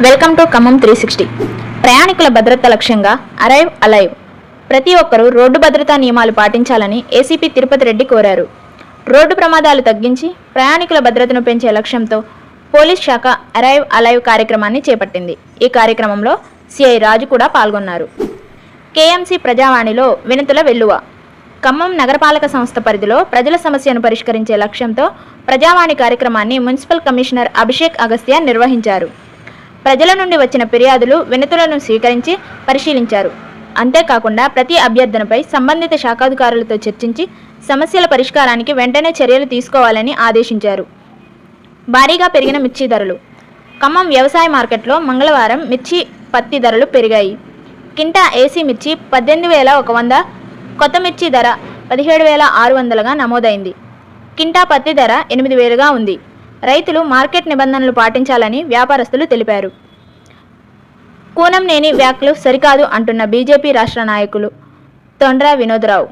Welcome to Khammam 360. ప్రయాణికుల భద్రత లక్ష్యంగా అరైవ్ అలైవ్ ప్రతి ఒక్కరూ రోడ్డు భద్రతా నియమాలు పాటించాలని ఏసీపీ తిరుపతి రెడ్డి కోరారు. రోడ్డు ప్రమాదాలు తగ్గించి ప్రయాణికుల భద్రతను పెంచే లక్ష్యంతో పోలీస్ శాఖ అరైవ్ అలైవ్ కార్యక్రమాన్ని చేపట్టింది. ఈ కార్యక్రమంలో సిఐ రాజు కూడా పాల్గొన్నారు. కేఎంసీ ప్రజావాణిలో వినతుల వెల్లువ ఖమ్మం నగరపాలక సంస్థ పరిధిలో ప్రజల సమస్యను పరిష్కరించే లక్ష్యంతో ప్రజావాణి కార్యక్రమాన్ని మున్సిపల్ కమిషనర్ అభిషేక్ అగస్త్య నిర్వహించారు. ప్రజల నుండి వచ్చిన ఫిర్యాదులు వినతులను స్వీకరించి పరిశీలించారు. అంతేకాకుండా ప్రతి అభ్యర్థనపై సంబంధిత శాఖాధికారులతో చర్చించి సమస్యల పరిష్కారానికి వెంటనే చర్యలు తీసుకోవాలని ఆదేశించారు. భారీగా పెరిగిన మిర్చి ధరలు ఖమ్మం వ్యవసాయ మార్కెట్లో మంగళవారం మిర్చి పత్తి ధరలు పెరిగాయి. కింటా ఏసీ మిర్చి 18,100, కొత్త మిర్చి ధర 17,600గా నమోదైంది. కింటా పత్తి ధర 8,000గా ఉంది. రైతులు మార్కెట్ నిబంధనలు పాటించాలని వ్యాపారస్తులు తెలిపారు. కూనంనేని వ్యాఖ్యలు సరికాదు అంటున్న బీజేపీ రాష్ట్ర నాయకులు తొండ్ర వినోదరావు.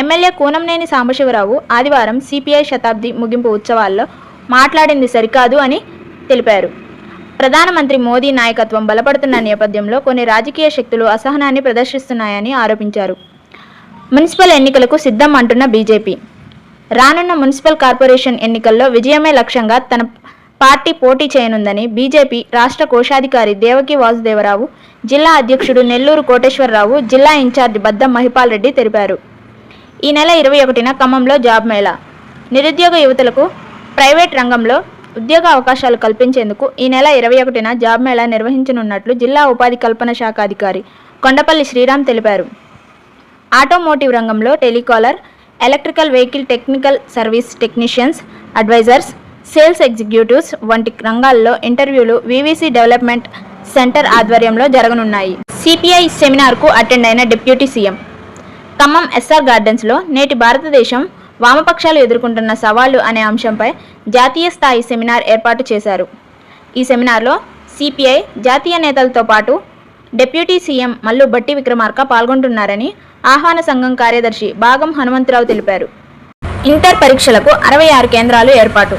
ఎమ్మెల్యే కూనంనేని సాంబశివరావు ఆదివారం సిపిఐ శతాబ్ది ముగింపు ఉత్సవాల్లో మాట్లాడింది సరికాదు అని తెలిపారు. ప్రధానమంత్రి మోదీ నాయకత్వం బలపడుతున్న నేపథ్యంలో కొన్ని రాజకీయ శక్తులు అసహనాన్ని ప్రదర్శిస్తున్నాయని ఆరోపించారు. మున్సిపల్ ఎన్నికలకు సిద్ధం అంటున్న బీజేపీ రానున్న మున్సిపల్ కార్పొరేషన్ ఎన్నికల్లో విజయమే లక్ష్యంగా తన పార్టీ పోటీ చేయనుందని బీజేపీ రాష్ట్ర కోశాధికారి దేవకి వాసుదేవరావు, జిల్లా అధ్యక్షుడు నెల్లూరు కోటేశ్వరరావు, జిల్లా ఇన్ఛార్జి బద్దం మహిపాల్ రెడ్డి తెలిపారు. ఈ నెల 21న ఖమ్మంలో జాబ్ మేళా నిరుద్యోగ యువతులకు ప్రైవేట్ రంగంలో ఉద్యోగ అవకాశాలు కల్పించేందుకు ఈ నెల 21న జాబ్ మేళా నిర్వహించనున్నట్లు జిల్లా ఉపాధి కల్పన శాఖ అధికారి కొండపల్లి శ్రీరామ్ తెలిపారు. ఆటోమోటివ్ రంగంలో telecaller, electrical vehicle technical service technicians, advisors, sales executives వంటి రంగాల్లో ఇంటర్వ్యూలు వీవీసీ డెవలప్మెంట్ సెంటర్ ఆధ్వర్యంలో జరగనున్నాయి. సిపిఐ సెమినార్కు అటెండ్ అయిన డిప్యూటీ సీఎం ఖమ్మం ఎస్ఆర్ గార్డెన్స్లో నేటి భారతదేశం వామపక్షాలు ఎదుర్కొంటున్న సవాళ్లు అనే అంశంపై జాతీయ స్థాయి సెమినార్ ఏర్పాటు చేశారు. ఈ సెమినార్లో సిపిఐ జాతీయ నేతలతో పాటు డిప్యూటీ సీఎం మల్లు భట్టి విక్రమార్క పాల్గొంటున్నారని ఆహ్వాన సంఘం కార్యదర్శి భాగం హనుమంతరావు తెలిపారు. ఇంటర్ పరీక్షలకు 66 కేంద్రాలు ఏర్పాటు.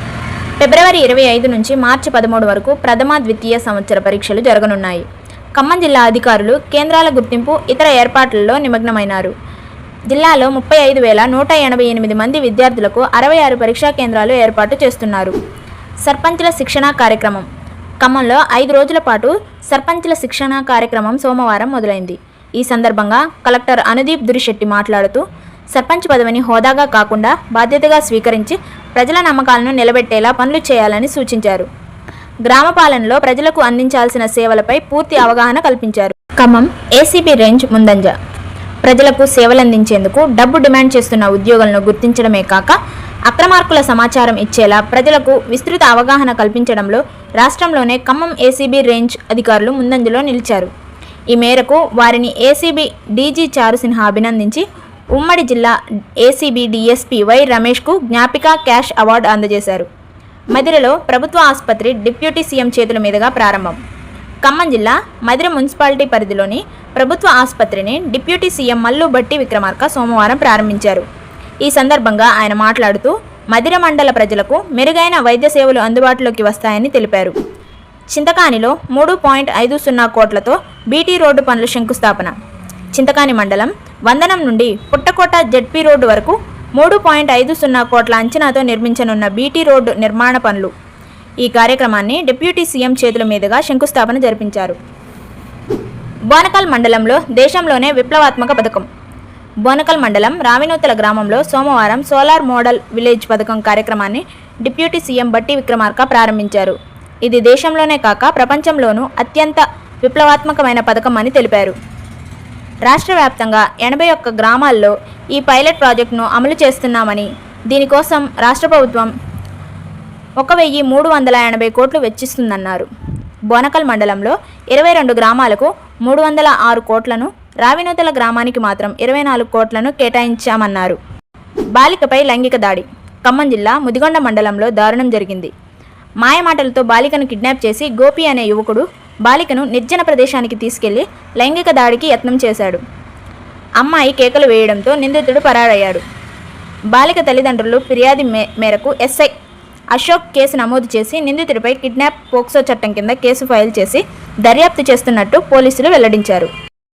ఫిబ్రవరి 25 నుంచి మార్చి 13 వరకు ప్రథమ, ద్వితీయ సంవత్సర పరీక్షలు జరగనున్నాయి. ఖమ్మం జిల్లా అధికారులు కేంద్రాల గుర్తింపు, ఇతర ఏర్పాట్లలో నిమగ్నమైనారు. జిల్లాలో 35,188 మంది విద్యార్థులకు 66 పరీక్షా కేంద్రాలు ఏర్పాటు చేస్తున్నారు. సర్పంచ్ల శిక్షణా కార్యక్రమం ఖమ్మంలో 5 రోజుల పాటు సర్పంచ్ల శిక్షణా కార్యక్రమం సోమవారం మొదలైంది. ఈ సందర్భంగా కలెక్టర్ అనుదీప్ దురిశెట్టి మాట్లాడుతూ సర్పంచ్ పదవిని హోదాగా కాకుండా బాధ్యతగా స్వీకరించి ప్రజల నమ్మకాలను నిలబెట్టేలా పనులు చేయాలని సూచించారు. గ్రామ పాలనలో ప్రజలకు అందించాల్సిన సేవలపై పూర్తి అవగాహన కల్పించారు. ఖమ్మం ఏసీబీ రేంజ్ ముందంజ ప్రజలకు సేవలందించేందుకు డబ్బు డిమాండ్ చేస్తున్న ఉద్యోగులను గుర్తించడమే కాక అక్రమార్కుల సమాచారం ఇచ్చేలా ప్రజలకు విస్తృత అవగాహన కల్పించడంలో రాష్ట్రంలోనే ఖమ్మం ఏసీబీ రేంజ్ అధికారులు ముందంజలో నిలిచారు. ఈ మేరకు వారిని ఏసీబీ డీజీ చారు సిన్హా అభినందించి ఉమ్మడి జిల్లా ACB DSP why రమేష్కు Gnapika cash award అందజేశారు. మదిరలో ప్రభుత్వ ఆసుపత్రి డిప్యూటీ సీఎం చేతుల మీదుగా ప్రారంభం. ఖమ్మం జిల్లా మదిర మున్సిపాలిటీ పరిధిలోని ప్రభుత్వ ఆసుపత్రిని డిప్యూటీ సీఎం మల్లు భట్టి విక్రమార్క సోమవారం ప్రారంభించారు. ఈ సందర్భంగా ఆయన మాట్లాడుతూ మదిర మండల ప్రజలకు మెరుగైన వైద్య సేవలు అందుబాటులోకి వస్తాయని తెలిపారు. చింతకానిలో 3.50 కోట్లతో బీటీ రోడ్డు పనుల శంకుస్థాపన. చింతకాని మండలం వందనం నుండి పుట్టకోట జెడ్పీ రోడ్డు వరకు 3.50 కోట్ల అంచనాతో నిర్మించనున్న బీటీ రోడ్డు నిర్మాణ పనులు. ఈ కార్యక్రమాన్ని డిప్యూటీ సీఎం చేతుల మీదుగా శంకుస్థాపన జరిపించారు. బోనకల్ మండలంలో దేశంలోనే విప్లవాత్మక పథకం. బోనకల్ మండలం రావినూతల గ్రామంలో సోమవారం సోలార్ మోడల్ విలేజ్ పథకం కార్యక్రమాన్ని డిప్యూటీ సీఎం భట్టి విక్రమార్క ప్రారంభించారు. ఇది దేశంలోనే కాక ప్రపంచంలోనూ అత్యంత విప్లవాత్మకమైన పథకం అని తెలిపారు. రాష్ట్ర వ్యాప్తంగా 81 గ్రామాల్లో ఈ పైలట్ ప్రాజెక్టును అమలు చేస్తున్నామని, దీనికోసం రాష్ట్ర ప్రభుత్వం 1,380 కోట్లు వెచ్చిస్తుందన్నారు. బోనకల్ మండలంలో 22 గ్రామాలకు 306 కోట్లను, రావినూతల గ్రామానికి మాత్రం 24 కోట్లను కేటాయించామన్నారు. బాలికపై లైంగిక దాడి. ఖమ్మం జిల్లా ముదిగొండ మండలంలో దారుణం జరిగింది. మాయమాటలతో బాలికను కిడ్నాప్ చేసి గోపి అనే యువకుడు బాలికను నిర్జన ప్రదేశానికి తీసుకెళ్లి లైంగిక దాడికి యత్నం చేశాడు. అమ్మాయి కేకలు వేయడంతో నిందితుడు పరారయ్యాడు. బాలిక తల్లిదండ్రులు ఫిర్యాదు మేరకు ఎస్ఐ అశోక్ కేసు నమోదు చేసి నిందితుడిపై కిడ్నాప్ పోక్సో చట్టం కింద కేసు ఫైల్ చేసి దర్యాప్తు చేస్తున్నట్టు పోలీసులు వెల్లడించారు.